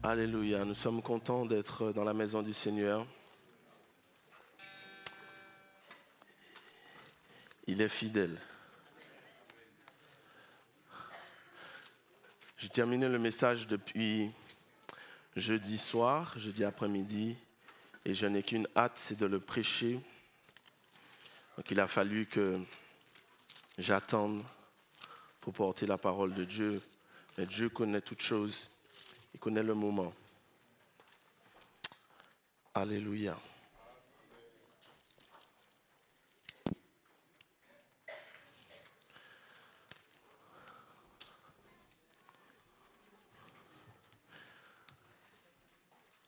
Alléluia, nous sommes contents d'être dans la maison du Seigneur. Il est fidèle. J'ai terminé le message depuis jeudi soir, jeudi après-midi, et je n'ai qu'une hâte, c'est de le prêcher. Donc il a fallu que j'attende pour porter la parole de Dieu. Mais Dieu connaît toutes choses, il connaît le moment. Alléluia.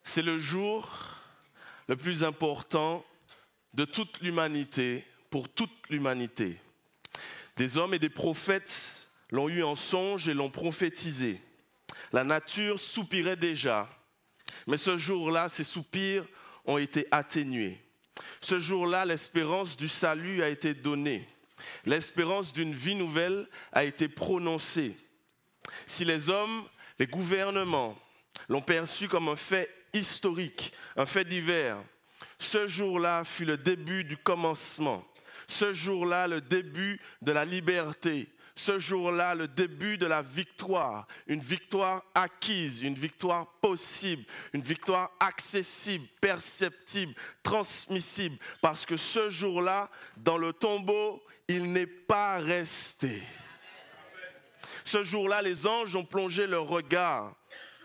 C'est le jour le plus important de toute l'humanité, pour toute l'humanité. Des hommes et des prophètes l'ont eu en songe et l'ont prophétisé. La nature soupirait déjà, mais ce jour-là, ces soupirs ont été atténués. Ce jour-là, l'espérance du salut a été donnée. L'espérance d'une vie nouvelle a été prononcée. Si les hommes, les gouvernements l'ont perçu comme un fait historique, un fait divers, ce jour-là fut le début du commencement. Ce jour-là, le début de la liberté. Ce jour-là, le début de la victoire. Une victoire acquise, une victoire possible, une victoire accessible, perceptible, transmissible. Parce que ce jour-là, dans le tombeau, il n'est pas resté. Ce jour-là, les anges ont plongé leur regard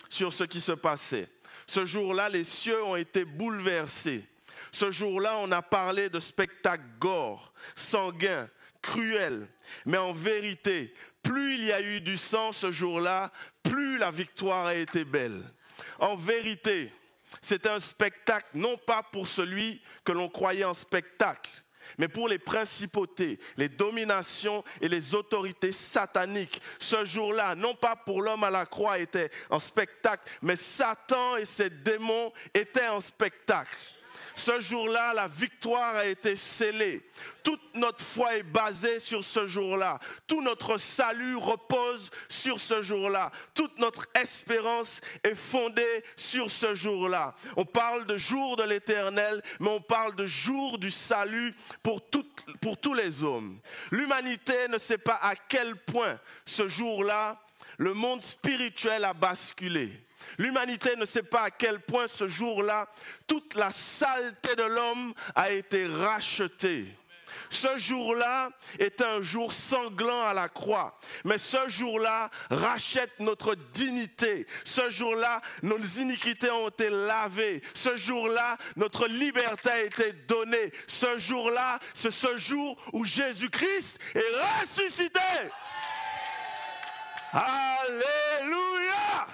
sur ce qui se passait. Ce jour-là, les cieux ont été bouleversés. Ce jour-là, on a parlé de spectacle gore, sanguin, cruel. Mais en vérité, plus il y a eu du sang ce jour-là, plus la victoire a été belle. En vérité, c'était un spectacle non pas pour celui que l'on croyait en spectacle, mais pour les principautés, les dominations et les autorités sataniques. Ce jour-là, non pas pour l'homme à la croix était en spectacle, mais Satan et ses démons étaient en spectacle. Ce jour-là, la victoire a été scellée. Toute notre foi est basée sur ce jour-là. Tout notre salut repose sur ce jour-là. Toute notre espérance est fondée sur ce jour-là. On parle de jour de l'Éternel, mais on parle de jour du salut pour tous les hommes. L'humanité ne sait pas à quel point ce jour-là, le monde spirituel a basculé. L'humanité ne sait pas à quel point ce jour-là, toute la saleté de l'homme a été rachetée. Ce jour-là est un jour sanglant à la croix. Mais ce jour-là rachète notre dignité. Ce jour-là, nos iniquités ont été lavées. Ce jour-là, notre liberté a été donnée. Ce jour-là, c'est ce jour où Jésus-Christ est ressuscité. Alléluia!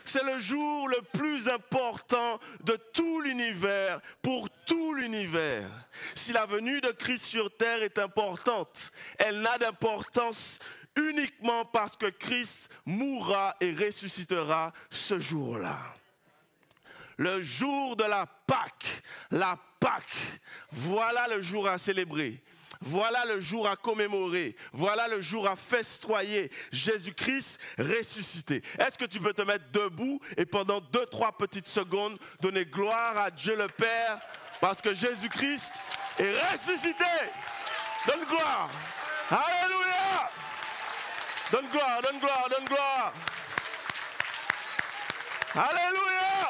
C'est le jour le plus important de tout l'univers, pour tout l'univers. Si la venue de Christ sur terre est importante, elle n'a d'importance uniquement parce que Christ mourra et ressuscitera ce jour-là. Le jour de la Pâque, voilà le jour à célébrer. Voilà le jour à commémorer. Voilà le jour à festoyer. Jésus-Christ ressuscité. Est-ce que tu peux te mettre debout et pendant 2-3 petites secondes donner gloire à Dieu le Père parce que Jésus-Christ est ressuscité. Donne gloire. Alléluia. Donne gloire, donne gloire, donne gloire. Alléluia.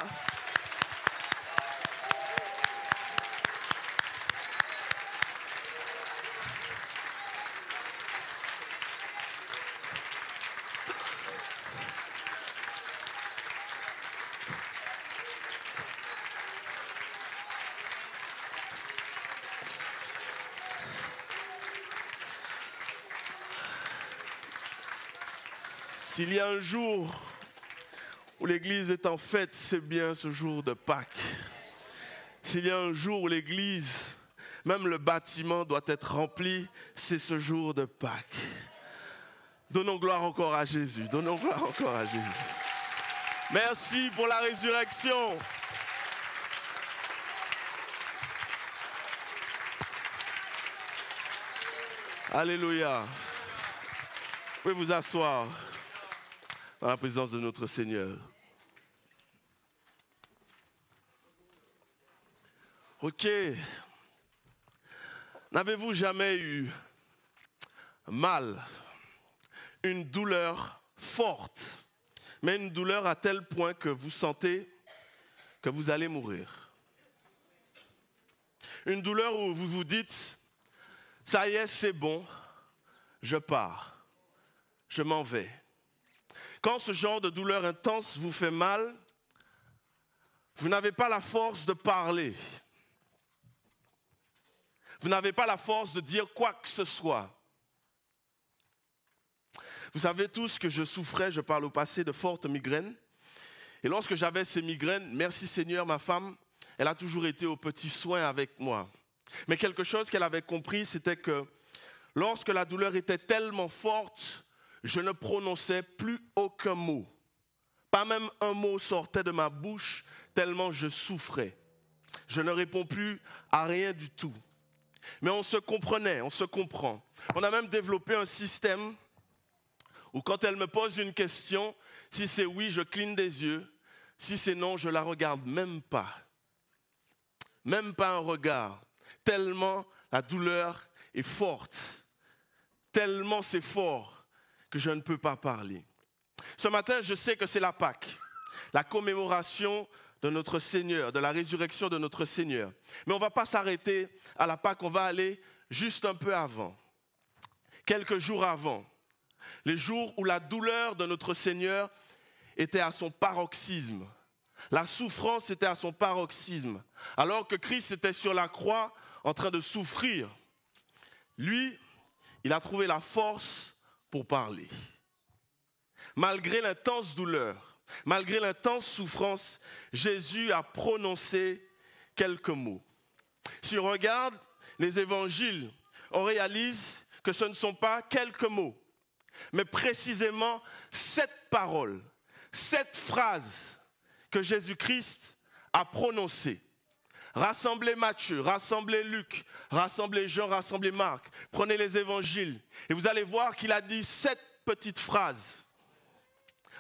S'il y a un jour où l'Église est en fête, c'est bien ce jour de Pâques. S'il y a un jour où l'Église, même le bâtiment doit être rempli, c'est ce jour de Pâques. Donnons gloire encore à Jésus. Donnons gloire encore à Jésus. Merci pour la résurrection. Alléluia. Vous pouvez vous asseoir dans la présence de notre Seigneur. Ok. N'avez-vous jamais eu mal, une douleur forte, mais une douleur à tel point que vous sentez que vous allez mourir? Une douleur où vous vous dites, ça y est, c'est bon, je pars, je m'en vais. Quand ce genre de douleur intense vous fait mal, vous n'avez pas la force de parler. Vous n'avez pas la force de dire quoi que ce soit. Vous savez tous que je souffrais, je parle au passé, de fortes migraines. Et lorsque j'avais ces migraines, merci Seigneur, ma femme, elle a toujours été aux petits soins avec moi. Mais quelque chose qu'elle avait compris, c'était que lorsque la douleur était tellement forte, je ne prononçais plus aucun mot. Pas même un mot sortait de ma bouche, tellement je souffrais. Je ne réponds plus à rien du tout. Mais on se comprenait, on se comprend. On a même développé un système où quand elle me pose une question, si c'est oui, je cligne des yeux. Si c'est non, je la regarde même pas. Même pas un regard. Tellement la douleur est forte. Tellement c'est fort que je ne peux pas parler. Ce matin, je sais que c'est la Pâque, la commémoration de notre Seigneur, de la résurrection de notre Seigneur. Mais on ne va pas s'arrêter à la Pâque, on va aller juste un peu avant, quelques jours avant, les jours où la douleur de notre Seigneur était à son paroxysme. La souffrance était à son paroxysme. Alors que Christ était sur la croix en train de souffrir, lui, il a trouvé la force pour parler. Malgré l'intense douleur, malgré l'intense souffrance, Jésus a prononcé quelques mots. Si on regarde les évangiles, on réalise que ce ne sont pas quelques mots, mais précisément 7 paroles, 7 phrases que Jésus-Christ a prononcées. Rassemblez Matthieu, rassemblez Luc, rassemblez Jean, rassemblez Marc. Prenez les évangiles et vous allez voir qu'il a dit 7 petites phrases.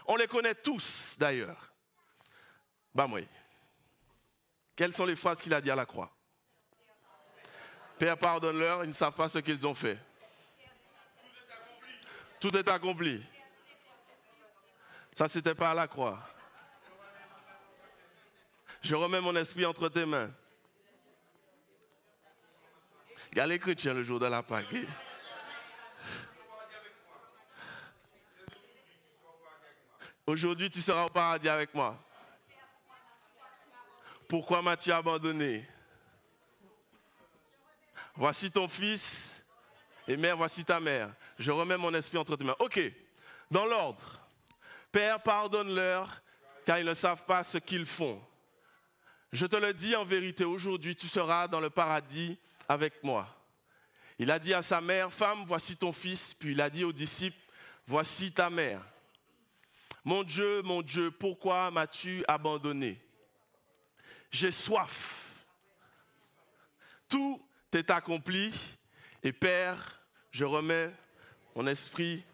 On les connaît tous d'ailleurs. Bah oui. Quelles sont les phrases qu'il a dit à la croix? Père, pardonne-leur, ils ne savent pas ce qu'ils ont fait. Tout est accompli. Ça, c'était pas à la croix. Je remets mon esprit entre tes mains. Il y a les chrétiens le jour de la Pâque. Aujourd'hui, tu seras au paradis avec moi. Pourquoi m'as-tu abandonné? Voici ton fils et mère, voici ta mère. Je remets mon esprit entre tes mains. Ok, dans l'ordre. Père, pardonne-leur, car ils ne savent pas ce qu'ils font. Je te le dis en vérité, aujourd'hui, tu seras dans le paradis avec moi. Il a dit à sa mère, femme, voici ton fils. Puis il a dit aux disciples, voici ta mère. Mon Dieu, pourquoi m'as-tu abandonné? J'ai soif. Tout est accompli. Et Père, je remets mon esprit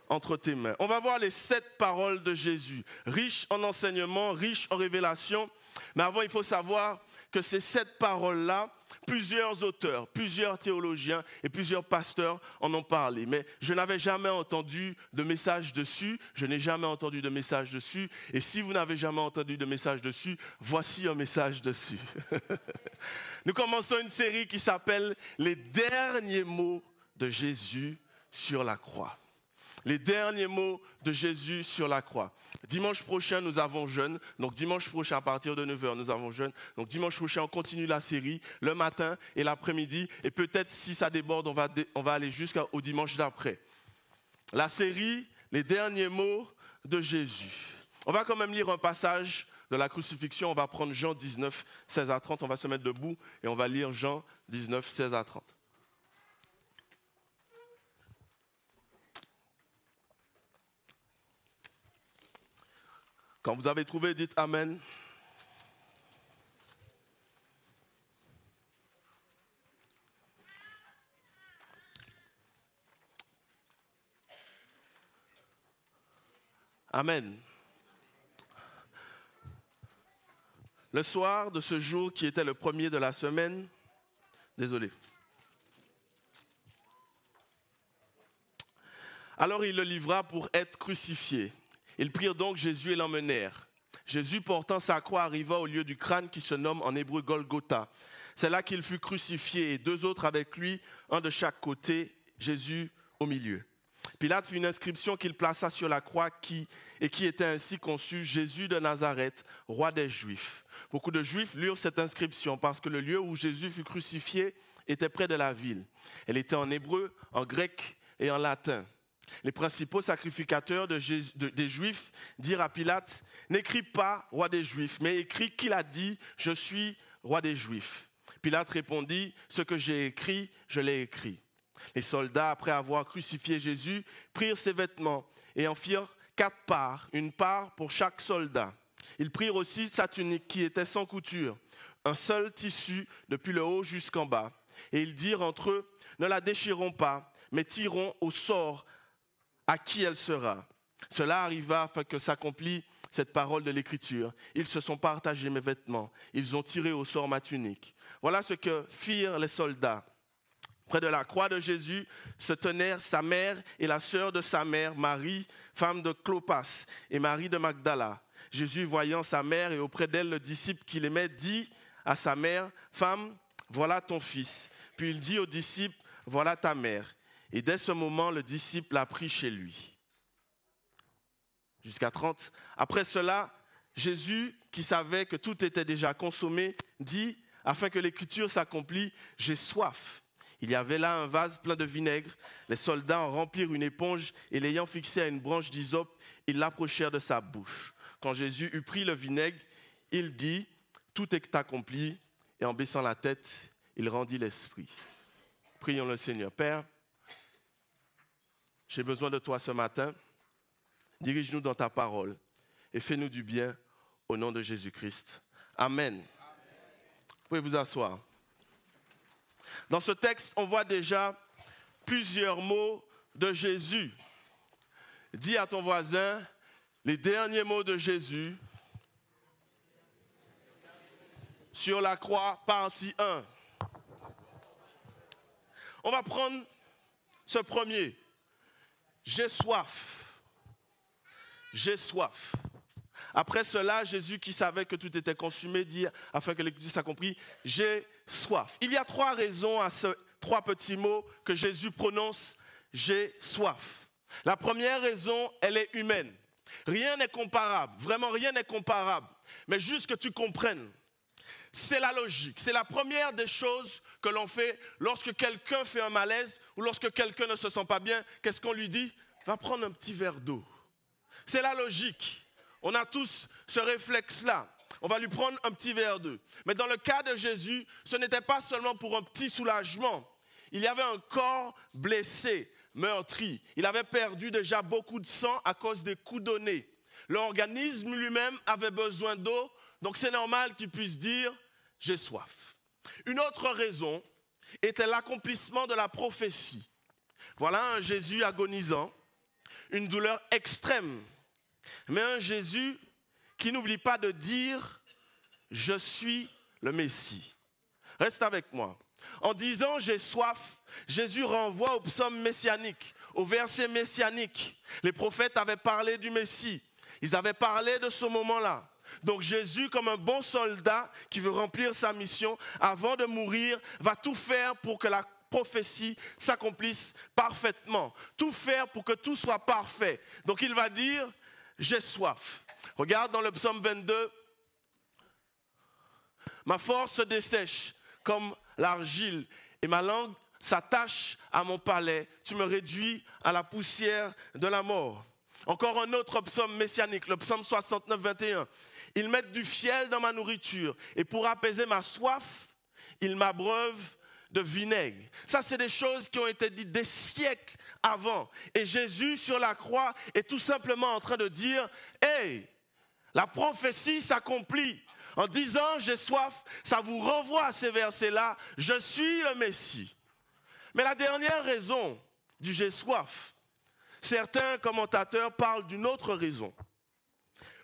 entre tes mains. On va voir les 7 paroles de Jésus, riches en enseignement, riches en révélation. Mais avant, il faut savoir que ces 7 paroles-là, plusieurs auteurs, plusieurs théologiens et plusieurs pasteurs en ont parlé. Mais je n'avais jamais entendu de message dessus. Je n'ai jamais entendu de message dessus. Et si vous n'avez jamais entendu de message dessus, voici un message dessus. Nous commençons une série qui s'appelle « Les derniers mots de Jésus sur la croix ». Les derniers mots de Jésus sur la croix. Dimanche prochain, nous avons jeûne. Donc dimanche prochain, à partir de 9h, nous avons jeûne. Donc dimanche prochain, on continue la série le matin et l'après-midi. Et peut-être, si ça déborde, on va aller jusqu'au dimanche d'après. La série, les derniers mots de Jésus. On va quand même lire un passage de la crucifixion. On va prendre Jean 19, 16 à 30. On va se mettre debout et on va lire Jean 19, 16 à 30. Quand vous avez trouvé, dites Amen. Amen. Le soir de ce jour qui était le premier de la semaine, désolé. Alors il le livra pour être crucifié. Ils prirent donc Jésus et l'emmenèrent. Jésus, portant sa croix, arriva au lieu du crâne qui se nomme en hébreu Golgotha. C'est là qu'il fut crucifié et 2 autres avec lui, un de chaque côté, Jésus au milieu. Pilate fit une inscription qu'il plaça sur la croix qui était ainsi conçue: Jésus de Nazareth, roi des Juifs. Beaucoup de Juifs lurent cette inscription parce que le lieu où Jésus fut crucifié était près de la ville. Elle était en hébreu, en grec et en latin. Les principaux sacrificateurs des Juifs dirent à Pilate: n'écris pas roi des Juifs, mais écris qu'il a dit: je suis roi des Juifs. Pilate répondit: ce que j'ai écrit, je l'ai écrit. Les soldats, après avoir crucifié Jésus, prirent ses vêtements et en firent 4 parts, une part pour chaque soldat. Ils prirent aussi sa tunique qui était sans couture, un seul tissu depuis le haut jusqu'en bas. Et ils dirent entre eux: ne la déchirons pas, mais tirons au sort à qui elle sera. Cela arriva afin que s'accomplisse cette parole de l'Écriture. Ils se sont partagés mes vêtements, ils ont tiré au sort ma tunique. Voilà ce que firent les soldats. Près de la croix de Jésus se tenaient sa mère et la sœur de sa mère, Marie, femme de Clopas, et Marie de Magdala. Jésus, voyant sa mère et auprès d'elle le disciple qu'il aimait, dit à sa mère: femme, voilà ton fils. Puis il dit au disciple: voilà ta mère. Et dès ce moment, le disciple l'a pris chez lui. Jusqu'à 30. Après cela, Jésus, qui savait que tout était déjà consommé, dit, afin que l'écriture s'accomplisse: j'ai soif. Il y avait là un vase plein de vinaigre. Les soldats en remplirent une éponge et l'ayant fixé à une branche d'hysope, ils l'approchèrent de sa bouche. Quand Jésus eut pris le vinaigre, il dit: tout est accompli. Et en baissant la tête, il rendit l'esprit. Prions le Seigneur. Père, j'ai besoin de toi ce matin. Dirige-nous dans ta parole et fais-nous du bien au nom de Jésus-Christ. Amen. Vous pouvez vous asseoir. Dans ce texte, on voit déjà plusieurs mots de Jésus. Dis à ton voisin les derniers mots de Jésus sur la croix, partie 1. On va prendre ce premier. J'ai soif. J'ai soif. Après cela, Jésus, qui savait que tout était consumé, dit, afin que l'Écriture s'accomplisse: j'ai soif. Il y a 3 raisons à ces 3 petits mots que Jésus prononce: j'ai soif. La première raison, elle est humaine. Rien n'est comparable, vraiment rien n'est comparable. Mais juste que tu comprennes, c'est la logique. C'est la première des choses que l'on fait lorsque quelqu'un fait un malaise ou lorsque quelqu'un ne se sent pas bien. Qu'est-ce qu'on lui dit? Va prendre un petit verre d'eau. C'est la logique. On a tous ce réflexe-là. On va lui prendre un petit verre d'eau. Mais dans le cas de Jésus, ce n'était pas seulement pour un petit soulagement. Il y avait un corps blessé, meurtri. Il avait perdu déjà beaucoup de sang à cause des coups donnés. L'organisme lui-même avait besoin d'eau, donc c'est normal qu'il puisse dire: j'ai soif. Une autre raison était l'accomplissement de la prophétie. Voilà un Jésus agonisant, une douleur extrême, mais un Jésus qui n'oublie pas de dire: je suis le Messie. Reste avec moi. En disant j'ai soif, Jésus renvoie au psaume messianique, au verset messianique. Les prophètes avaient parlé du Messie. Ils avaient parlé de ce moment-là. Donc Jésus, comme un bon soldat qui veut remplir sa mission, avant de mourir, va tout faire pour que la prophétie s'accomplisse parfaitement. Tout faire pour que tout soit parfait. Donc il va dire: j'ai soif. Regarde dans le psaume 22. Ma force se dessèche comme l'argile et ma langue s'attache à mon palais. Tu me réduis à la poussière de la mort. Encore un autre psaume messianique, le psaume 69, 21. Ils mettent du fiel dans ma nourriture et pour apaiser ma soif, ils m'abreuvent de vinaigre. Ça, c'est des choses qui ont été dites des siècles avant. Et Jésus, sur la croix, est tout simplement en train de dire: hey, la prophétie s'accomplit. En disant j'ai soif, ça vous renvoie à ces versets-là: je suis le Messie. Mais la dernière raison du j'ai soif, certains commentateurs parlent d'une autre raison.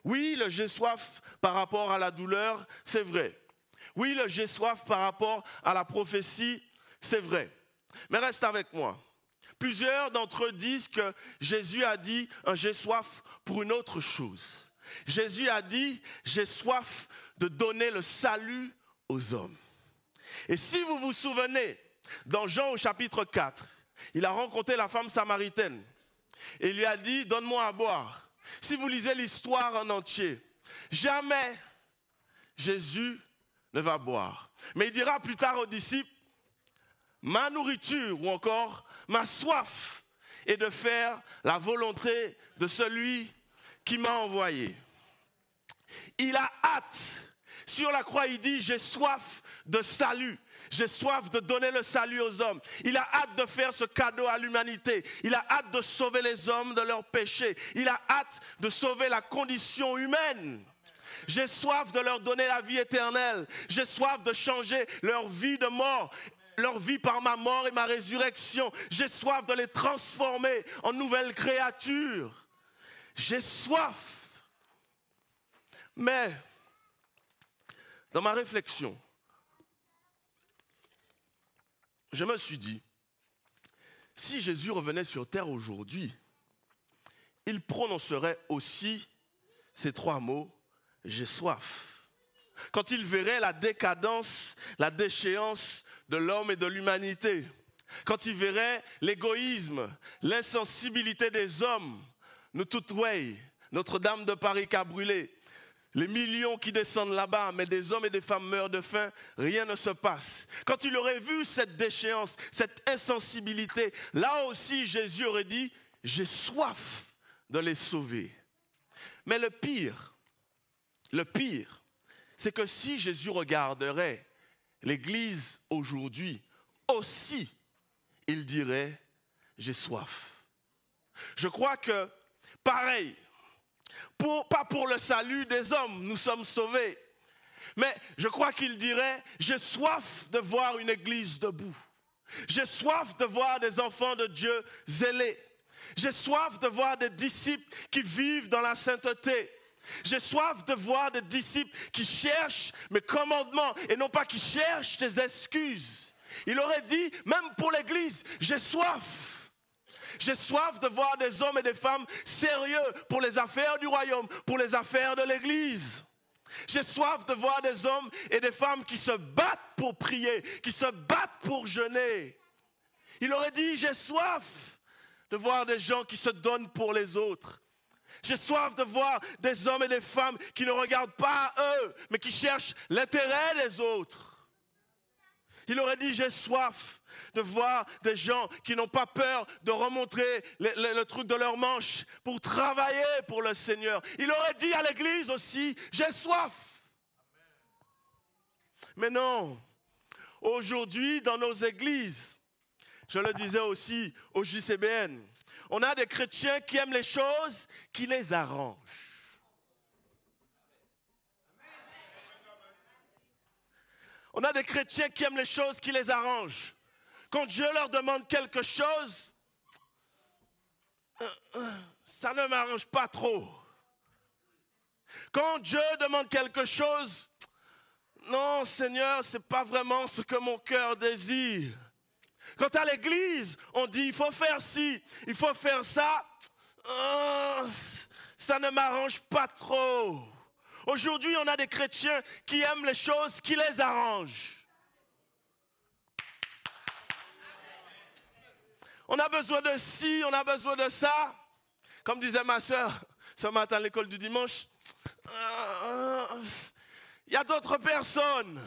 Oui, le j'ai soif par rapport à la douleur, c'est vrai. Oui, le j'ai soif par rapport à la prophétie, c'est vrai. Mais reste avec moi. Plusieurs d'entre eux disent que Jésus a dit un j'ai soif pour une autre chose. Jésus a dit j'ai soif de donner le salut aux hommes. Et si vous vous souvenez, dans Jean au chapitre 4, il a rencontré la femme samaritaine et il lui a dit donne-moi à boire. Si vous lisez l'histoire en entier, jamais Jésus ne va boire. Mais il dira plus tard aux disciples, ma nourriture ou encore ma soif est de faire la volonté de celui qui m'a envoyé. Il a hâte. Sur la croix, il dit, j'ai soif de salut. J'ai soif de donner le salut aux hommes. Il a hâte de faire ce cadeau à l'humanité. Il a hâte de sauver les hommes de leurs péchés. Il a hâte de sauver la condition humaine. J'ai soif de leur donner la vie éternelle. J'ai soif de changer leur vie de mort, leur vie par ma mort et ma résurrection. J'ai soif de les transformer en nouvelles créatures. J'ai soif. Mais, dans ma réflexion, je me suis dit, si Jésus revenait sur terre aujourd'hui, il prononcerait aussi ces trois mots, j'ai soif. Quand il verrait la décadence, la déchéance de l'homme et de l'humanité, quand il verrait l'égoïsme, l'insensibilité des hommes, nous toutes way, Notre-Dame de Paris qui a brûlé, les millions qui descendent là-bas, mais des hommes et des femmes meurent de faim, rien ne se passe. Quand il aurait vu cette déchéance, cette insensibilité, là aussi Jésus aurait dit, j'ai soif de les sauver. Mais le pire, c'est que si Jésus regarderait l'Église aujourd'hui, aussi, il dirait, j'ai soif. Je crois que, pareil, pas pour le salut des hommes, nous sommes sauvés. Mais je crois qu'il dirait, j'ai soif de voir une église debout. J'ai soif de voir des enfants de Dieu zélés. J'ai soif de voir des disciples qui vivent dans la sainteté. J'ai soif de voir des disciples qui cherchent mes commandements et non pas qui cherchent des excuses. Il aurait dit, même pour l'église, j'ai soif. J'ai soif de voir des hommes et des femmes sérieux pour les affaires du royaume, pour les affaires de l'église. J'ai soif de voir des hommes et des femmes qui se battent pour prier, qui se battent pour jeûner. Il aurait dit, j'ai soif de voir des gens qui se donnent pour les autres. J'ai soif de voir des hommes et des femmes qui ne regardent pas à eux, mais qui cherchent l'intérêt des autres. Il aurait dit, j'ai soif de voir des gens qui n'ont pas peur de remontrer le truc de leur manche pour travailler pour le Seigneur. Il aurait dit à l'église aussi, j'ai soif. Mais non, aujourd'hui dans nos églises, je le disais aussi au JCBN, on a des chrétiens qui aiment les choses qui les arrangent. On a des chrétiens qui aiment les choses qui les arrangent. Quand Dieu leur demande quelque chose, ça ne m'arrange pas trop. Quand Dieu demande quelque chose, non Seigneur, ce n'est pas vraiment ce que mon cœur désire. Quand à l'église, on dit il faut faire ci, il faut faire ça, ça ne m'arrange pas trop. Aujourd'hui, on a des chrétiens qui aiment les choses qui les arrangent. On a besoin de ci, on a besoin de ça. Comme disait ma soeur ce matin à l'école du dimanche, il y a d'autres personnes.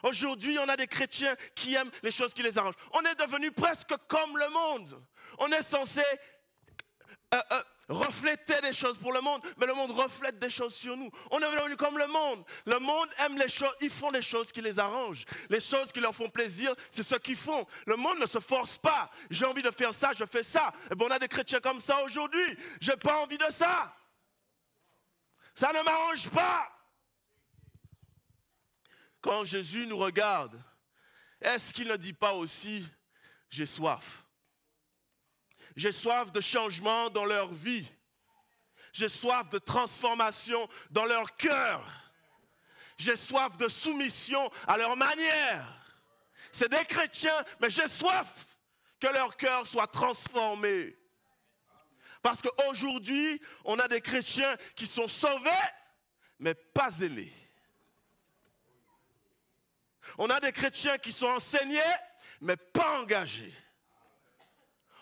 Aujourd'hui, on a des chrétiens qui aiment les choses qui les arrangent. On est devenu presque comme le monde. On est censé refléter des choses pour le monde, mais le monde reflète des choses sur nous. On est devenu comme le monde. Le monde aime les choses, ils font les choses qui les arrangent. Les choses qui leur font plaisir, c'est ce qu'ils font. Le monde ne se force pas. J'ai envie de faire ça, je fais ça. Et bien, on a des chrétiens comme ça aujourd'hui. J'ai pas envie de ça. Ça ne m'arrange pas. Quand Jésus nous regarde, est-ce qu'il ne dit pas aussi, j'ai soif? J'ai soif de changement dans leur vie. J'ai soif de transformation dans leur cœur. J'ai soif de soumission à leur manière. C'est des chrétiens, mais j'ai soif que leur cœur soit transformé. Parce qu'aujourd'hui, on a des chrétiens qui sont sauvés, mais pas zélés. On a des chrétiens qui sont enseignés, mais pas engagés.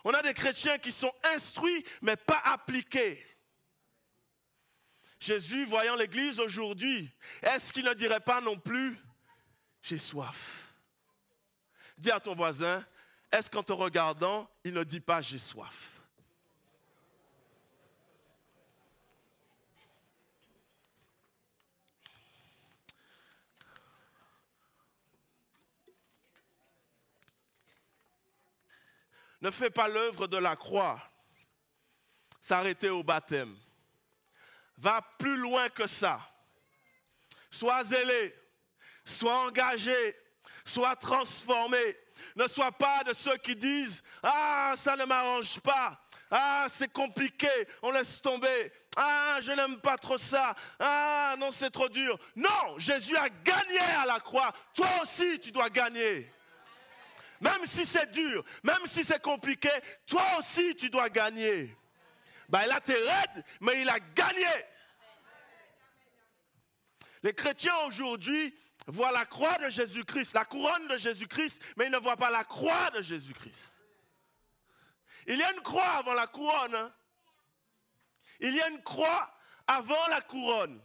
On a des chrétiens qui sont instruits, mais pas appliqués. Jésus, voyant l'église aujourd'hui, est-ce qu'il ne dirait pas non plus « J'ai soif ». Dis à ton voisin, est-ce qu'en te regardant, il ne dit pas « J'ai soif ». Ne fais pas l'œuvre de la croix, s'arrêter au baptême. Va plus loin que ça. Sois zélé, sois engagé, sois transformé. Ne sois pas de ceux qui disent « Ah, ça ne m'arrange pas. Ah, c'est compliqué, on laisse tomber. Ah, je n'aime pas trop ça. Ah, non, c'est trop dur. » Non, Jésus a gagné à la croix. Toi aussi, tu dois gagner. Même si c'est dur, même si c'est compliqué, toi aussi tu dois gagner. Ben, il a été raide, mais il a gagné. Les chrétiens aujourd'hui voient la croix de Jésus-Christ, la couronne de Jésus-Christ, mais ils ne voient pas la croix de Jésus-Christ. Il y a une croix avant la couronne. Hein? Il y a une croix avant la couronne.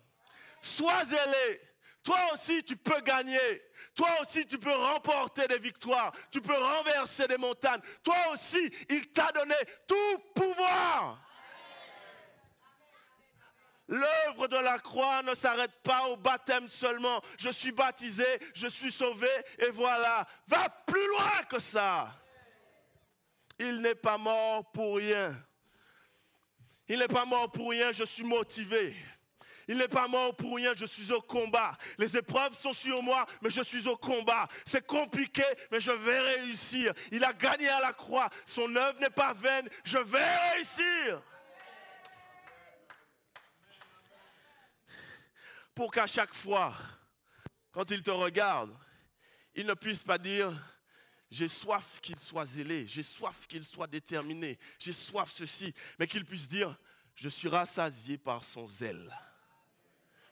Sois zélé. Toi aussi tu peux gagner. Toi aussi, tu peux remporter des victoires. Tu peux renverser des montagnes. Toi aussi, il t'a donné tout pouvoir. L'œuvre de la croix ne s'arrête pas au baptême seulement. Je suis baptisé, je suis sauvé et voilà. Va plus loin que ça. Il n'est pas mort pour rien. Il n'est pas mort pour rien, je suis motivé. Il n'est pas mort pour rien, je suis au combat. Les épreuves sont sur moi, mais je suis au combat. C'est compliqué, mais je vais réussir. Il a gagné à la croix. Son œuvre n'est pas vaine, je vais réussir. Pour qu'à chaque fois, quand il te regarde, il ne puisse pas dire « J'ai soif qu'il soit zélé, j'ai soif qu'il soit déterminé, j'ai soif ceci », mais qu'il puisse dire « Je suis rassasié par son zèle.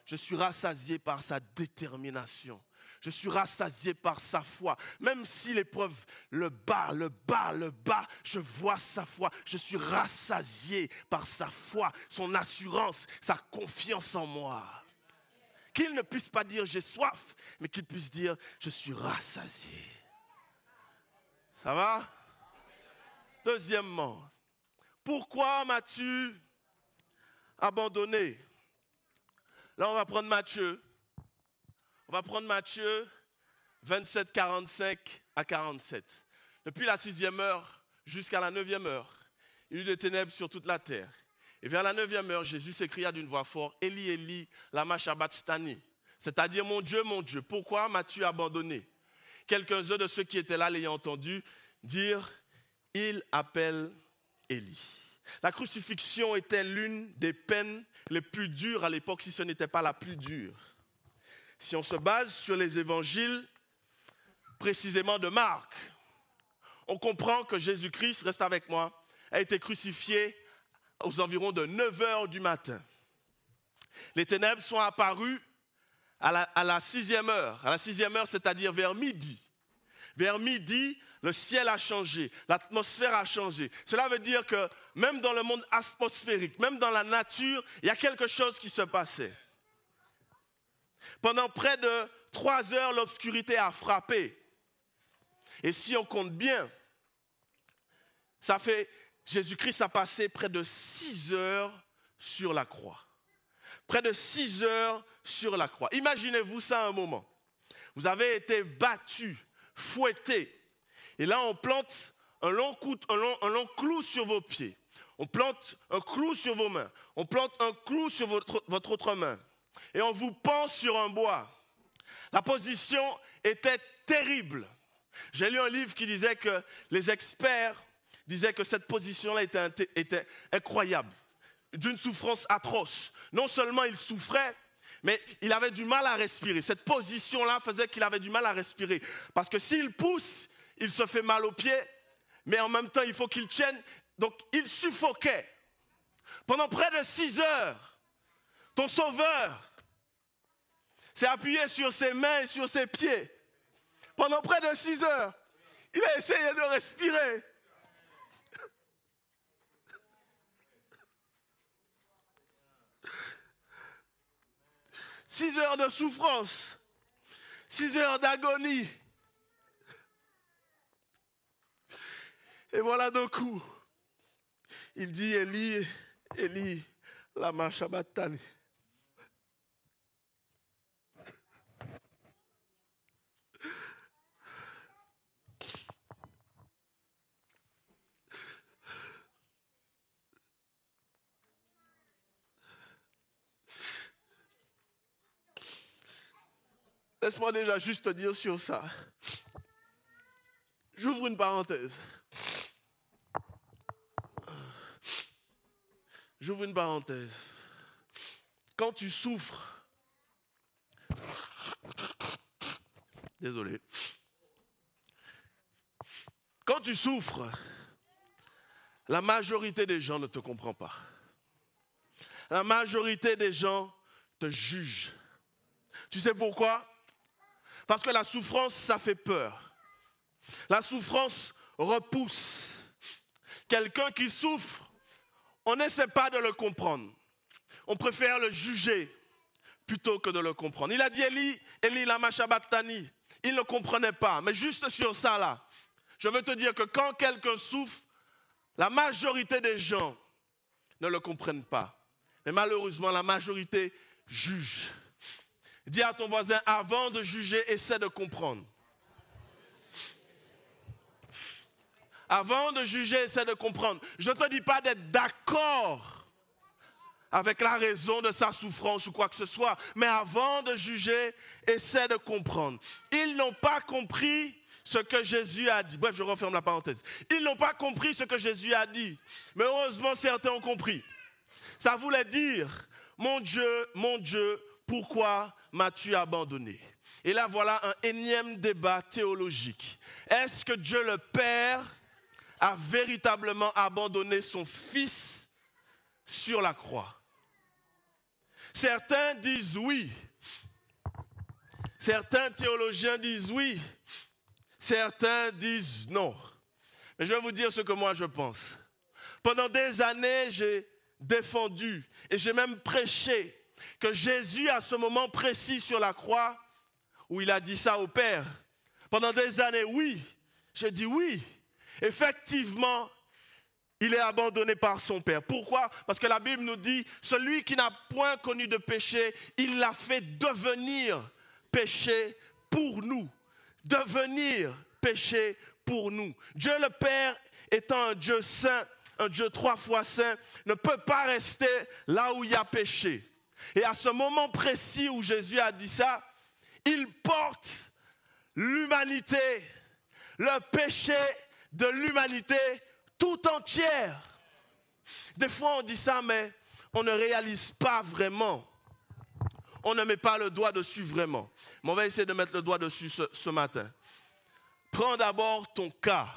Je suis rassasié par sa détermination. Je suis rassasié par sa foi. Même si l'épreuve le bat, je vois sa foi. Je suis rassasié par sa foi, son assurance, sa confiance en moi. » Qu'il ne puisse pas dire « j'ai soif », mais qu'il puisse dire « je suis rassasié ». Ça va? Deuxièmement, pourquoi m'as-tu abandonné? Là, on va prendre Matthieu. On va prendre Matthieu 27, 45 à 47. Depuis la 6e heure jusqu'à la 9e heure, il y a eu des ténèbres sur toute la terre. Et vers la 9e heure, Jésus s'écria d'une voix forte, « Eli, Eli, lama sabachthani » c'est-à-dire « Mon Dieu, pourquoi m'as-tu abandonné » Quelques-uns de ceux qui étaient là l'ayant entendu dire « Il appelle Eli ». La crucifixion était l'une des peines les plus dures à l'époque, si ce n'était pas la plus dure. Si on se base sur les évangiles, précisément de Marc, on comprend que Jésus-Christ, reste avec moi, a été crucifié aux environs de 9 heures du matin. Les ténèbres sont apparues à la 6e heure. À la 6e heure, c'est-à-dire vers midi. Vers midi, le ciel a changé, l'atmosphère a changé. Cela veut dire que même dans le monde atmosphérique, même dans la nature, il y a quelque chose qui se passait. Pendant près de 3 heures, l'obscurité a frappé. Et si on compte bien, Jésus-Christ a passé près de 6 heures sur la croix. Près de 6 heures sur la croix. Imaginez-vous ça un moment. Vous avez été battu, fouetté. Et là, on plante un long clou sur vos pieds. On plante un clou sur vos mains. On plante un clou sur votre autre main. Et on vous pend sur un bois. La position était terrible. J'ai lu un livre qui disait que les experts disaient que cette position-là était incroyable. d'une souffrance atroce. Non seulement il souffrait, mais il avait du mal à respirer. Cette position-là faisait qu'il avait du mal à respirer. Parce que s'il pousse, il se fait mal aux pieds, mais en même temps, il faut qu'il tienne. Donc, il suffoquait. Pendant près de 6 heures, ton sauveur s'est appuyé sur ses mains et sur ses pieds. Pendant près de 6 heures, il a essayé de respirer. Six heures de souffrance, 6 heures d'agonie. Et voilà d'un coup, il dit Élie, Élie, lama sabachthani. Laisse-moi déjà juste te dire sur ça. J'ouvre une parenthèse. J'ouvre une parenthèse. Quand tu souffres, désolé. Quand tu souffres, la majorité des gens ne te comprend pas. La majorité des gens te jugent. Tu sais pourquoi? Parce que la souffrance, ça fait peur. La souffrance repousse. Quelqu'un qui souffre, on n'essaie pas de le comprendre. On préfère le juger plutôt que de le comprendre. Il a dit Élie, Élie lama sabachthani. Il ne comprenait pas. Mais juste sur ça là, je veux te dire que quand quelqu'un souffre, la majorité des gens ne le comprennent pas. Mais malheureusement, la majorité juge. Dis à ton voisin, avant de juger, essaie de comprendre. Avant de juger, essaie de comprendre. Je ne te dis pas d'être d'accord avec la raison de sa souffrance ou quoi que ce soit, mais avant de juger, essaie de comprendre. Ils n'ont pas compris ce que Jésus a dit. Bref, je referme la parenthèse. Ils n'ont pas compris ce que Jésus a dit, mais heureusement, certains ont compris. Ça voulait dire, mon Dieu, pourquoi m'as-tu abandonné? Et là, voilà un énième débat théologique. Est-ce que Dieu le Père a véritablement abandonné son Fils sur la croix? Certains disent oui. Certains théologiens disent oui. Certains disent non. Mais je vais vous dire ce que moi je pense. Pendant des années, j'ai défendu et j'ai même prêché que Jésus, à ce moment précis sur la croix, où il a dit ça au Père, pendant des années, oui, j'ai dit oui, effectivement, il est abandonné par son Père. Pourquoi? Parce que la Bible nous dit, celui qui n'a point connu de péché, il l'a fait devenir péché pour nous. Devenir péché pour nous. Dieu le Père étant un Dieu saint, un Dieu 3 fois saint, ne peut pas rester là où il y a péché. Et à ce moment précis où Jésus a dit ça, il porte l'humanité, le péché de l'humanité tout entière. Des fois on dit ça, mais on ne réalise pas vraiment. On ne met pas le doigt dessus vraiment. Mais on va essayer de mettre le doigt dessus ce matin. Prends d'abord ton cas.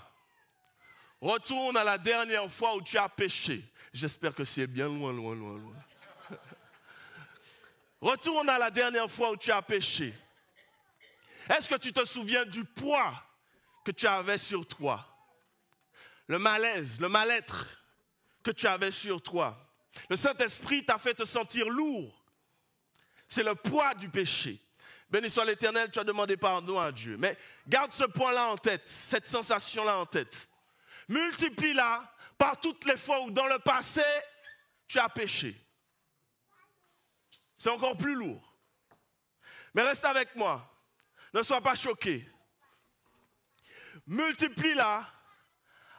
Retourne à la dernière fois où tu as péché. J'espère que c'est bien loin. Retourne à la dernière fois où tu as péché. Est-ce que tu te souviens du poids que tu avais sur toi? Le malaise, le mal-être que tu avais sur toi. Le Saint-Esprit t'a fait te sentir lourd. C'est le poids du péché. Béni soit l'Éternel, tu as demandé pardon à Dieu. Mais garde ce point-là en tête, cette sensation-là en tête. Multiplie-la par toutes les fois où dans le passé, tu as péché. C'est encore plus lourd. Mais reste avec moi. Ne sois pas choqué. Multiplie-la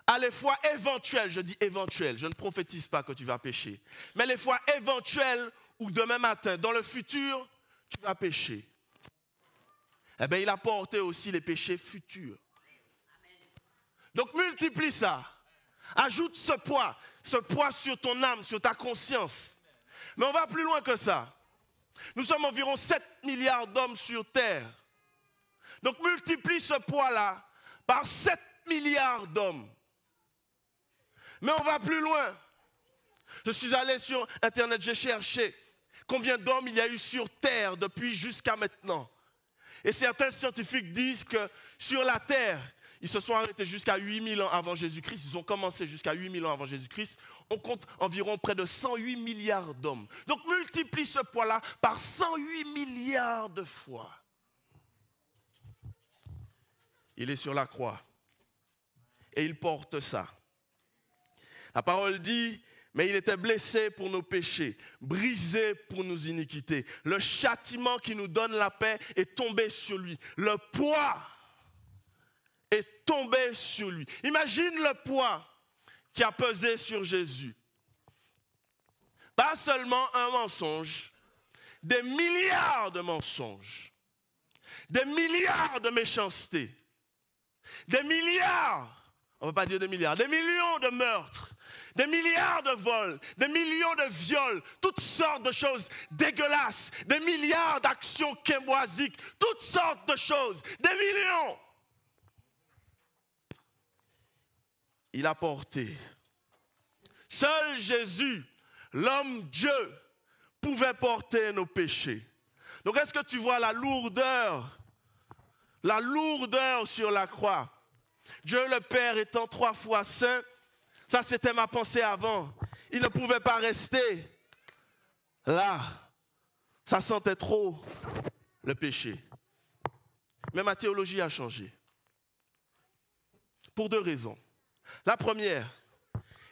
à les fois éventuelles, je dis éventuelles, je ne prophétise pas que tu vas pécher, mais les fois éventuelles où demain matin, dans le futur, tu vas pécher. Eh bien, il a porté aussi les péchés futurs. Donc multiplie ça Ajoute ce poids sur ton âme, sur ta conscience. Mais on va plus loin que ça. Nous sommes environ 7 milliards d'hommes sur Terre. Donc multiplie ce poids-là par 7 milliards d'hommes. Mais on va plus loin. Je suis allé sur Internet, j'ai cherché combien d'hommes il y a eu sur Terre depuis jusqu'à maintenant. Et certains scientifiques disent que sur la Terre, ils se sont arrêtés jusqu'à 8000 ans avant Jésus-Christ. Ils ont commencé jusqu'à 8000 ans avant Jésus-Christ. On compte environ près de 108 milliards d'hommes. Donc multiplie ce poids-là par 108 milliards de fois. Il est sur la croix. Et il porte ça. La parole dit, mais il était blessé pour nos péchés, brisé pour nos iniquités. Le châtiment qui nous donne la paix est tombé sur lui. Le poids est tombé sur lui. Imagine le poids qui a pesé sur Jésus. Pas seulement un mensonge, des milliards de mensonges, des milliards de méchanceté, des milliards, on ne va pas dire des milliards, des millions de meurtres, des milliards de vols, des millions de viols, toutes sortes de choses dégueulasses, des milliards d'actions kémoisiques, toutes sortes de choses, des millions. Il a porté. Seul Jésus, l'homme Dieu, pouvait porter nos péchés. Donc est-ce que tu vois la lourdeur sur la croix? Dieu le Père étant 3 fois saint, ça c'était ma pensée avant. Il ne pouvait pas rester là. Ça sentait trop le péché. Mais ma théologie a changé. Pour 2 raisons. La première,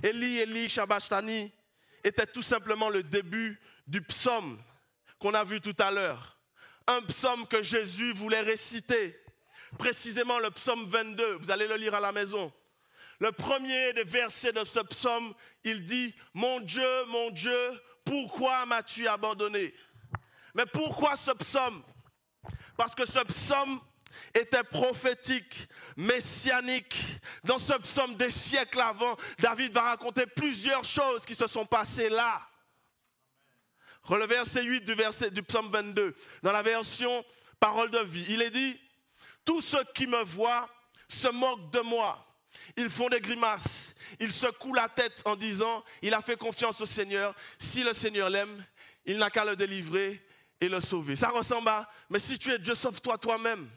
Eli, Eli, Shabachthani était tout simplement le début du psaume qu'on a vu tout à l'heure. Un psaume que Jésus voulait réciter. Précisément le psaume 22, vous allez le lire à la maison. Le premier des versets de ce psaume, il dit « Mon Dieu, pourquoi m'as-tu abandonné ?» Mais pourquoi ce psaume? Parce que ce psaume était prophétique, messianique. Dans ce psaume des siècles avant, David va raconter plusieurs choses qui se sont passées là. Le verset 8 du psaume 22, dans la version parole de vie, il est dit « Tous ceux qui me voient se moquent de moi. Ils font des grimaces. Ils secouent la tête en disant « Il a fait confiance au Seigneur. Si le Seigneur l'aime, il n'a qu'à le délivrer et le sauver. » Ça ressemble à « Mais si tu es Dieu, sauve-toi toi-même. »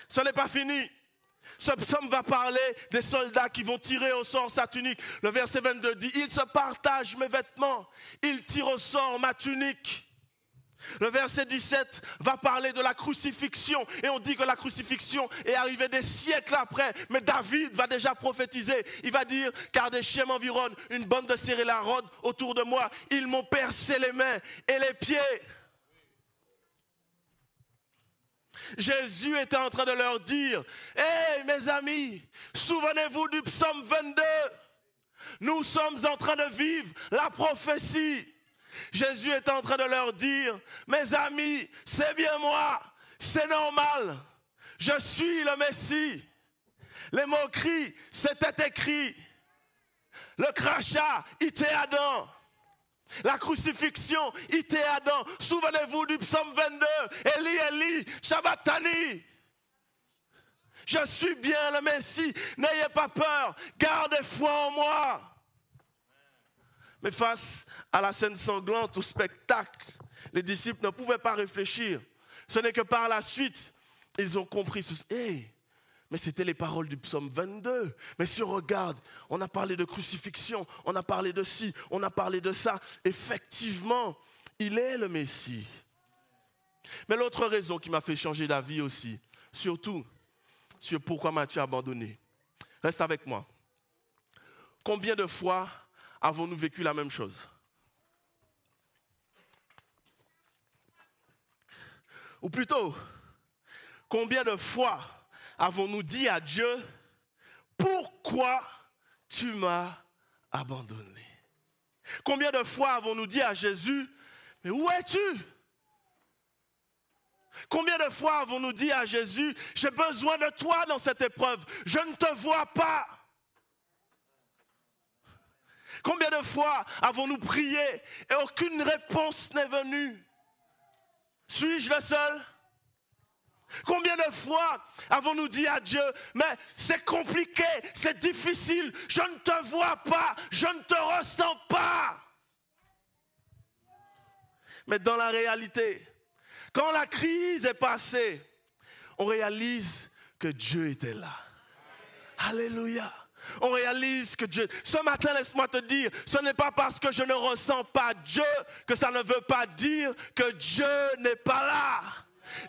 Ce n'est pas fini. Ce psaume va parler des soldats qui vont tirer au sort sa tunique. Le verset 22 dit « Ils se partagent mes vêtements. Ils tirent au sort ma tunique. » Le verset 17 va parler de la crucifixion. Et on dit que la crucifixion est arrivée des siècles après. Mais David va déjà prophétiser. Il va dire, car des chiens m'environnent, une bande de céréales rôde autour de moi. Ils m'ont percé les mains et les pieds. Jésus était en train de leur dire, hey mes amis, souvenez-vous du psaume 22. Nous sommes en train de vivre la prophétie. Jésus est en train de leur dire, mes amis, c'est bien moi, c'est normal, je suis le Messie. Les moqueries, c'était écrit. Le crachat, il était Adam. La crucifixion, il était Adam. Souvenez-vous du psaume 22, Eli, Eli, Shabachthani. Je suis bien le Messie, n'ayez pas peur, gardez foi en moi. Mais face à la scène sanglante, au spectacle, les disciples ne pouvaient pas réfléchir. Ce n'est que par la suite, ils ont compris. Hey, mais c'était les paroles du psaume 22. Mais si on regarde, on a parlé de crucifixion, on a parlé de ci, on a parlé de ça. Effectivement, il est le Messie. Mais l'autre raison qui m'a fait changer d'avis aussi, surtout sur pourquoi m'as-tu abandonné. Reste avec moi. Combien de fois avons-nous vécu la même chose? Ou plutôt, combien de fois avons-nous dit à Dieu, pourquoi tu m'as abandonné? Combien de fois avons-nous dit à Jésus, mais où es-tu? Combien de fois avons-nous dit à Jésus, j'ai besoin de toi dans cette épreuve, je ne te vois pas. Combien de fois avons-nous prié et aucune réponse n'est venue? Suis-je le seul? Combien de fois avons-nous dit à Dieu, mais c'est compliqué, c'est difficile, je ne te vois pas, je ne te ressens pas. Mais dans la réalité, quand la crise est passée, on réalise que Dieu était là. Alléluia. On réalise que Dieu... Ce matin, laisse-moi te dire, ce n'est pas parce que je ne ressens pas Dieu que ça ne veut pas dire que Dieu n'est pas là.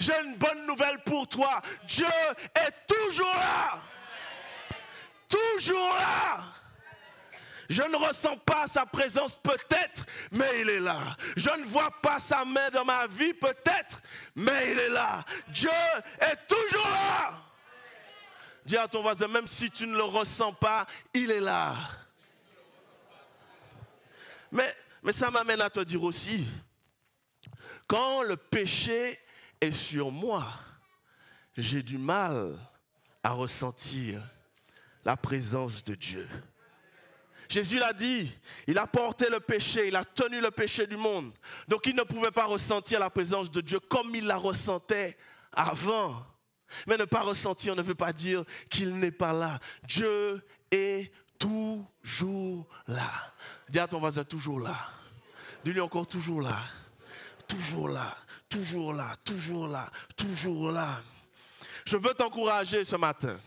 J'ai une bonne nouvelle pour toi. Dieu est toujours là. Toujours là. Je ne ressens pas sa présence peut-être, mais il est là. Je ne vois pas sa main dans ma vie peut-être, mais il est là. Dieu est toujours là. Dis à ton voisin, même si tu ne le ressens pas, il est là. Mais ça m'amène à te dire aussi, quand le péché est sur moi, j'ai du mal à ressentir la présence de Dieu. Jésus l'a dit, il a porté le péché, il a tenu le péché du monde. Donc il ne pouvait pas ressentir la présence de Dieu comme il la ressentait avant. Mais ne pas ressentir ne veut pas dire qu'il n'est pas là. Dieu est toujours là. Dis à ton voisin, toujours là. Dis-lui encore, toujours là. Toujours là, toujours là, toujours là, toujours là. Je veux t'encourager ce matin.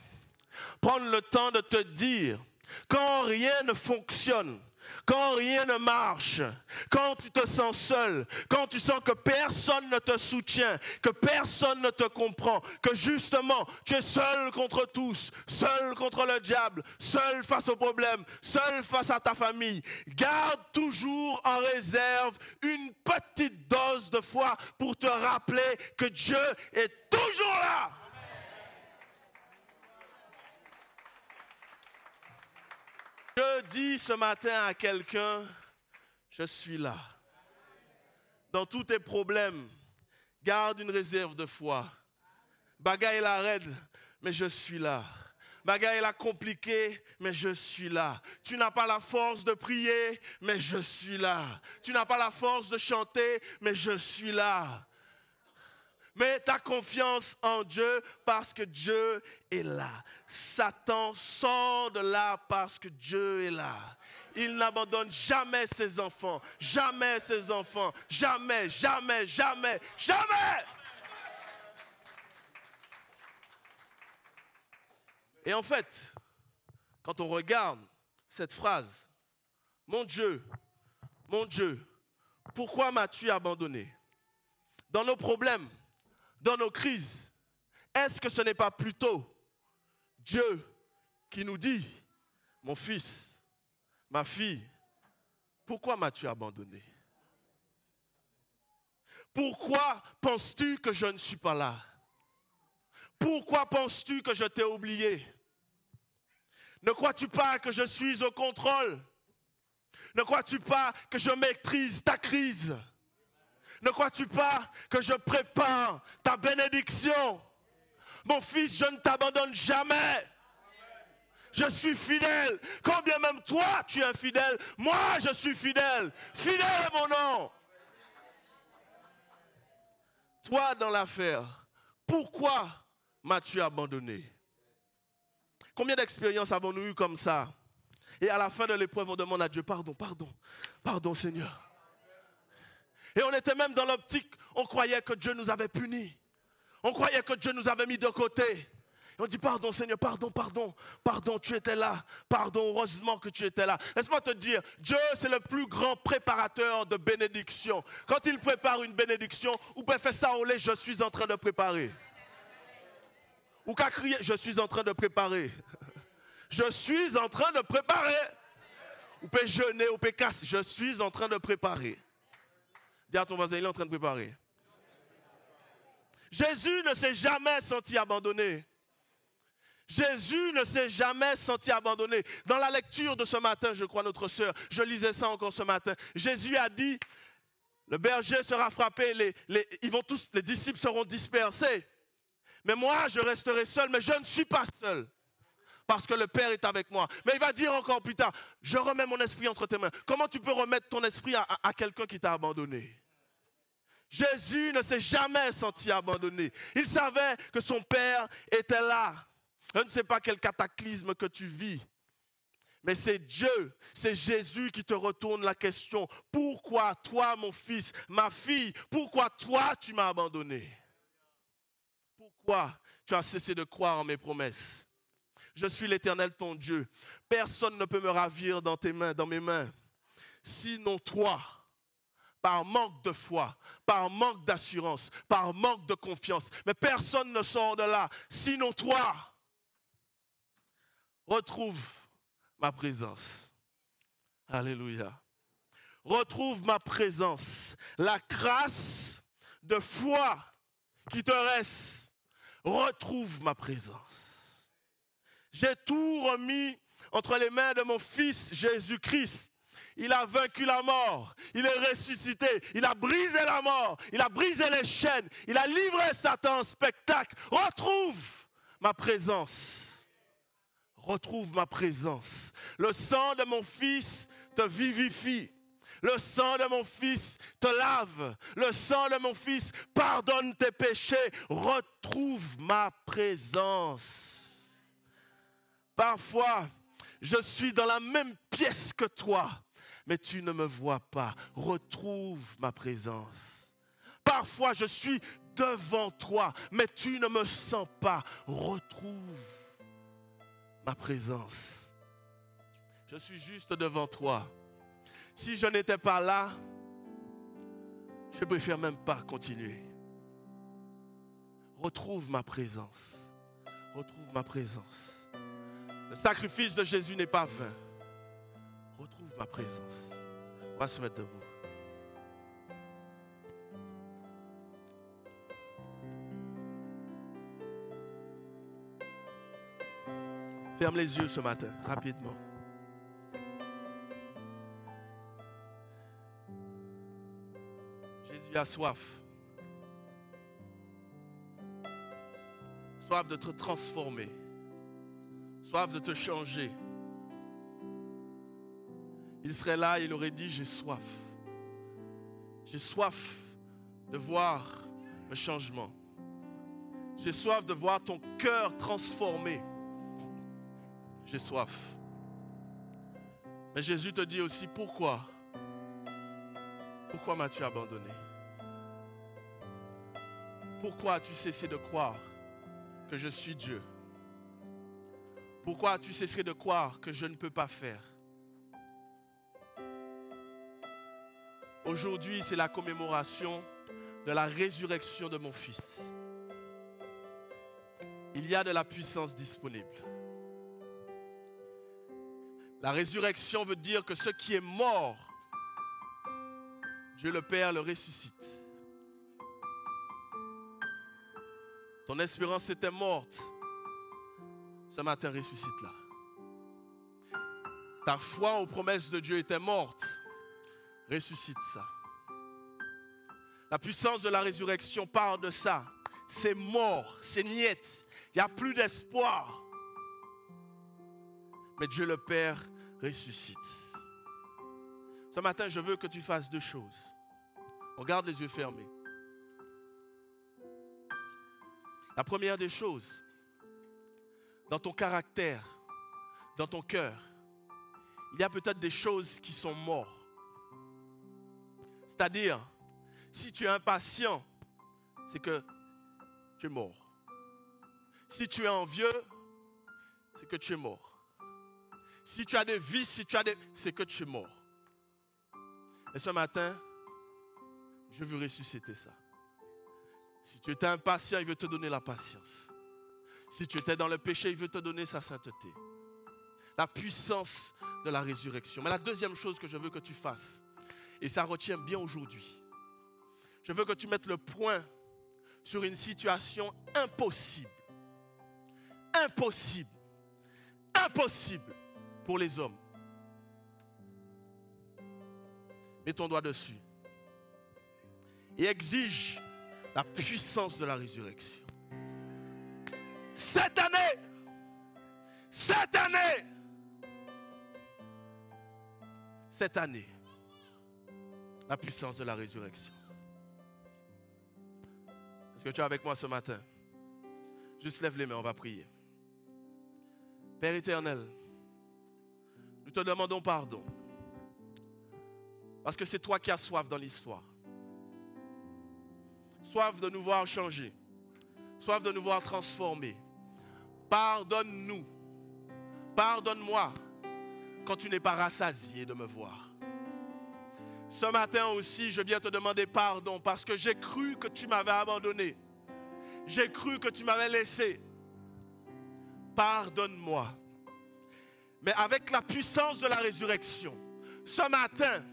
Prendre le temps de te dire, quand rien ne fonctionne, quand rien ne marche, quand tu te sens seul, quand tu sens que personne ne te soutient, que personne ne te comprend, que justement tu es seul contre tous, seul contre le diable, seul face aux problèmes, seul face à ta famille, garde toujours en réserve une petite dose de foi pour te rappeler que Dieu est toujours là. Je dis ce matin à quelqu'un, je suis là. Dans tous tes problèmes, garde une réserve de foi. Bagaille la raide, mais je suis là. Bagaille la compliquée, mais je suis là. Tu n'as pas la force de prier, mais je suis là. Tu n'as pas la force de chanter, mais je suis là. Mets ta confiance en Dieu parce que Dieu est là. Satan sort de là parce que Dieu est là. Il n'abandonne jamais ses enfants. Jamais ses enfants. Jamais, jamais, jamais, jamais. Et en fait, quand on regarde cette phrase, mon Dieu, pourquoi m'as-tu abandonné? Dans nos problèmes, dans nos crises, est-ce que ce n'est pas plutôt Dieu qui nous dit, mon fils, ma fille, pourquoi m'as-tu abandonné? Pourquoi penses-tu que je ne suis pas là? Pourquoi penses-tu que je t'ai oublié? Ne crois-tu pas que je suis au contrôle? Ne crois-tu pas que je maîtrise ta crise? Ne crois-tu pas que je prépare ta bénédiction? Mon fils, je ne t'abandonne jamais. Je suis fidèle. Quand bien même toi, tu es infidèle, moi, je suis fidèle. Fidèle est mon nom. Toi, dans l'affaire, pourquoi m'as-tu abandonné? Combien d'expériences avons-nous eues comme ça? Et à la fin de l'épreuve, on demande à Dieu, pardon, pardon, pardon Seigneur. Et on était même dans l'optique, on croyait que Dieu nous avait punis. On croyait que Dieu nous avait mis de côté. Et on dit, pardon Seigneur, pardon, pardon, pardon, tu étais là. Pardon, heureusement que tu étais là. Laisse-moi te dire, Dieu c'est le plus grand préparateur de bénédiction. Quand il prépare une bénédiction, ou peut faire ça au lait, je suis en train de préparer. Ou qu'à crier, je suis en train de préparer. Je suis en train de préparer. Ou peut jeûner, ou peut casser, je suis en train de préparer. Dis à ton voisin, il est en train de préparer. Jésus ne s'est jamais senti abandonné. Jésus ne s'est jamais senti abandonné. Dans la lecture de ce matin, je crois, notre sœur, je lisais ça encore ce matin. Jésus a dit, le berger sera frappé, les disciples seront dispersés. Mais moi, je resterai seul, mais je ne suis pas seul. parce que le Père est avec moi. Mais il va dire encore plus tard, je remets mon esprit entre tes mains. Comment tu peux remettre ton esprit à quelqu'un qui t'a abandonné? Jésus ne s'est jamais senti abandonné. Il savait que son Père était là. Je ne sais pas quel cataclysme que tu vis, mais c'est Dieu, c'est Jésus qui te retourne la question. Pourquoi toi, mon fils, ma fille, pourquoi toi tu m'as abandonné? Pourquoi tu as cessé de croire en mes promesses? Je suis l'Éternel ton Dieu. Personne ne peut me ravir dans mes mains, sinon toi. Par manque de foi, par manque d'assurance, par manque de confiance. Mais personne ne sort de là, sinon toi. Retrouve ma présence. Alléluia. Retrouve ma présence. La grâce de foi qui te reste. Retrouve ma présence. J'ai tout remis entre les mains de mon Fils Jésus-Christ. Il a vaincu la mort, il est ressuscité, il a brisé la mort, il a brisé les chaînes, il a livré Satan en spectacle. Retrouve ma présence, retrouve ma présence. Le sang de mon Fils te vivifie, le sang de mon Fils te lave, le sang de mon Fils pardonne tes péchés. Retrouve ma présence. Parfois, je suis dans la même pièce que toi, mais tu ne me vois pas. Retrouve ma présence. Parfois, je suis devant toi, mais tu ne me sens pas. Retrouve ma présence. Je suis juste devant toi. Si je n'étais pas là, je préfère même pas continuer. Retrouve ma présence. Retrouve ma présence. Le sacrifice de Jésus n'est pas vain. Retrouve ma présence. On va se mettre debout. Ferme les yeux ce matin, rapidement. Jésus a soif. Soif de te transformer. Soif de te changer. Il serait là, il aurait dit, j'ai soif. J'ai soif de voir le changement. J'ai soif de voir ton cœur transformé. J'ai soif. Mais Jésus te dit aussi, pourquoi? Pourquoi m'as-tu abandonné? Pourquoi as-tu cessé de croire que je suis Dieu? Pourquoi as-tu cessé de croire que je ne peux pas faire? Aujourd'hui, c'est la commémoration de la résurrection de mon Fils. Il y a de la puissance disponible. La résurrection veut dire que ce qui est mort, Dieu le Père le ressuscite. Ton espérance était morte. Ce matin, ressuscite-la. Ta foi aux promesses de Dieu était morte. Ressuscite ça. La puissance de la résurrection part de ça. C'est mort, c'est niet. Il n'y a plus d'espoir. Mais Dieu le Père ressuscite. Ce matin, je veux que tu fasses deux choses. On garde les yeux fermés. La première des choses, dans ton caractère, dans ton cœur, il y a peut-être des choses qui sont mortes. C'est-à-dire, si tu es impatient, c'est que tu es mort. Si tu es envieux, c'est que tu es mort. Si tu as des vices, c'est que tu es mort. Et ce matin, je veux ressusciter ça. Si tu étais impatient, il veut te donner la patience. Si tu étais dans le péché, il veut te donner sa sainteté. La puissance de la résurrection. Mais la deuxième chose que je veux que tu fasses, et ça retient bien aujourd'hui, je veux que tu mettes le point sur une situation impossible. Impossible. Impossible pour les hommes. Mets ton doigt dessus. Et exige la puissance de la résurrection. Cette année, cette année, la puissance de la résurrection. Est-ce que tu es avec moi ce matin? Juste lève les mains, on va prier. Père éternel, nous te demandons pardon. Parce que c'est toi qui as soif dans l'histoire. Soif de nous voir changer. Soif de nous voir transformer. Pardonne-nous. Pardonne-moi quand tu n'es pas rassasié de me voir. Ce matin aussi, je viens te demander pardon parce que j'ai cru que tu m'avais abandonné. J'ai cru que tu m'avais laissé. Pardonne-moi. Mais avec la puissance de la résurrection, ce matin,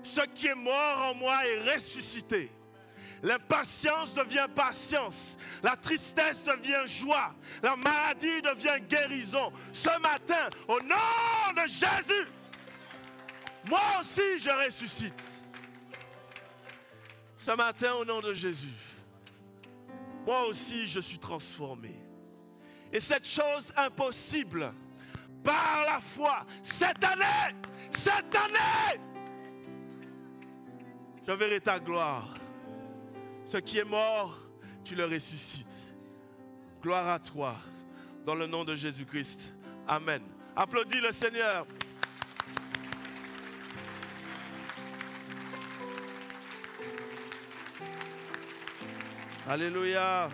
ce qui est mort en moi est ressuscité. L'impatience devient patience. La tristesse devient joie. La maladie devient guérison. Ce matin, au nom de Jésus, moi aussi je ressuscite. Ce matin, au nom de Jésus, moi aussi je suis transformé. Et cette chose impossible, par la foi, cette année, je verrai ta gloire. Ce qui est mort, tu le ressuscites. Gloire à toi, dans le nom de Jésus-Christ. Amen. Applaudis le Seigneur. Alléluia.